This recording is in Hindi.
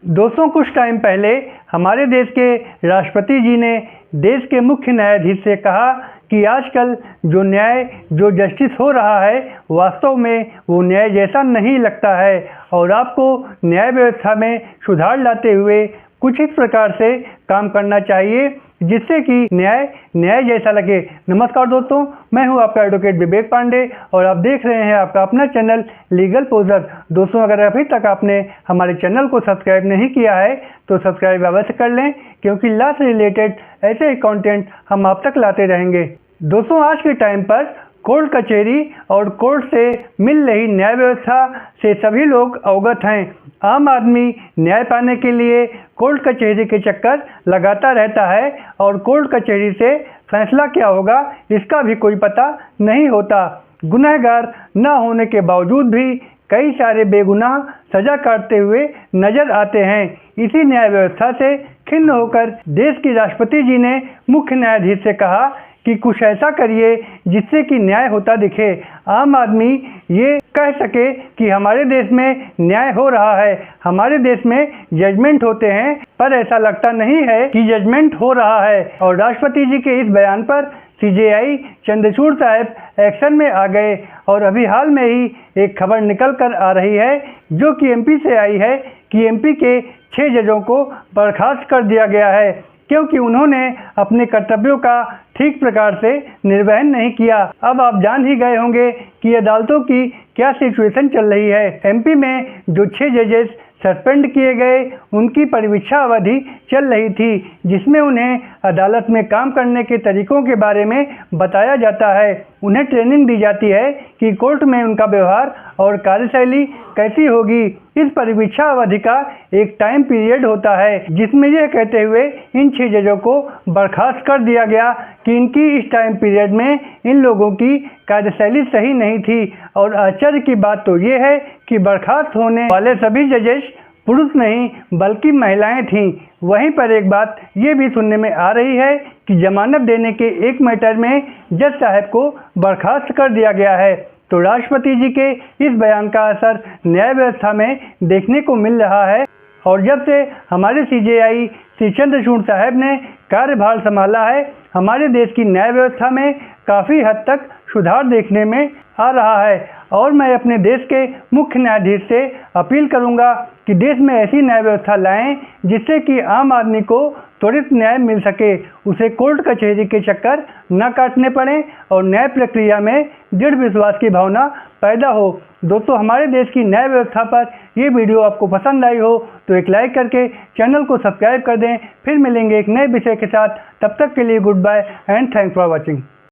दोस्तों, कुछ टाइम पहले हमारे देश के राष्ट्रपति जी ने देश के मुख्य न्यायाधीश से कहा कि आजकल जो जस्टिस हो रहा है वास्तव में वो न्याय जैसा नहीं लगता है और आपको न्याय व्यवस्था में सुधार लाते हुए कुछ इस प्रकार से काम करना चाहिए जिससे कि न्याय जैसा लगे। नमस्कार दोस्तों, मैं हूं आपका एडवोकेट विवेक पांडे और आप देख रहे हैं आपका अपना चैनल लीगल पोजर। दोस्तों, अगर अभी तक आपने हमारे चैनल को सब्सक्राइब नहीं किया है तो सब्सक्राइब अवश्य कर लें, क्योंकि लॉ से रिलेटेड ऐसे ही कंटेंट हम आप तक लाते रहेंगे। दोस्तों, आज के टाइम पर कोर्ट कचहरी और कोर्ट से मिल रही न्याय व्यवस्था से सभी लोग अवगत हैं। आम आदमी न्याय पाने के लिए कोर्ट कचहरी के चक्कर लगाता रहता है और कोर्ट कचहरी से फैसला क्या होगा इसका भी कोई पता नहीं होता। गुनहगार न होने के बावजूद भी कई सारे बेगुनाह सजा काटते हुए नजर आते हैं। इसी न्याय व्यवस्था से खिन्न होकर देश के राष्ट्रपति जी ने मुख्य न्यायाधीश से कहा कि कुछ ऐसा करिए जिससे कि न्याय होता दिखे, आम आदमी ये कह सके कि हमारे देश में न्याय हो रहा है। हमारे देश में जजमेंट होते हैं पर ऐसा लगता नहीं है कि जजमेंट हो रहा है। और राष्ट्रपति जी के इस बयान पर सीजेआई चंद्रचूड़ साहब एक्शन में आ गए और अभी हाल में ही एक खबर निकल कर आ रही है जो कि एमपी से आई है कि एमपी के 6 जजों को बर्खास्त कर दिया गया है, क्योंकि उन्होंने अपने कर्तव्यों का ठीक प्रकार से निर्वहन नहीं किया। अब आप जान ही गए होंगे कि अदालतों की क्या सिचुएशन चल रही है। एमपी में जो 6 जजेस सस्पेंड किए गए उनकी परिवीक्षा अवधि चल रही थी, जिसमें उन्हें अदालत में काम करने के तरीकों के बारे में बताया जाता है। उन्हें ट्रेनिंग दी जाती है कि कोर्ट में उनका व्यवहार और कार्यशैली कैसी होगी। इस परिवीक्षा अवधि का एक टाइम पीरियड होता है जिसमें यह कहते हुए इन 6 जजों को बर्खास्त कर दिया गया कि इनकी इस टाइम पीरियड में इन लोगों की कार्यशैली सही नहीं थी। और आश्चर्य की बात तो ये है कि बर्खास्त होने वाले सभी जजेस पुरुष नहीं बल्कि महिलाएं थीं। वहीं पर एक बात ये भी सुनने में आ रही है कि जमानत देने के एक मैटर में जज साहब को बर्खास्त कर दिया गया है। तो राष्ट्रपति जी के इस बयान का असर न्याय व्यवस्था में देखने को मिल रहा है। और जब से हमारे सीजेआई श्री चंद्रचूड़ साहब ने कार्यभार संभाला है, हमारे देश की न्याय व्यवस्था में काफ़ी हद तक सुधार देखने में आ रहा है। और मैं अपने देश के मुख्य न्यायाधीश से अपील करूंगा कि देश में ऐसी न्याय व्यवस्था लाएं जिससे कि आम आदमी को त्वरित न्याय मिल सके, उसे कोर्ट कचहरी के चक्कर न काटने पड़े और न्याय प्रक्रिया में दृढ़ विश्वास की भावना पैदा हो। दोस्तों, हमारे देश की न्याय व्यवस्था पर ये वीडियो आपको पसंद आई हो तो एक लाइक करके चैनल को सब्सक्राइब कर दें। फिर मिलेंगे एक नए विषय के साथ, तब तक के लिए goodbye and thanks for watching.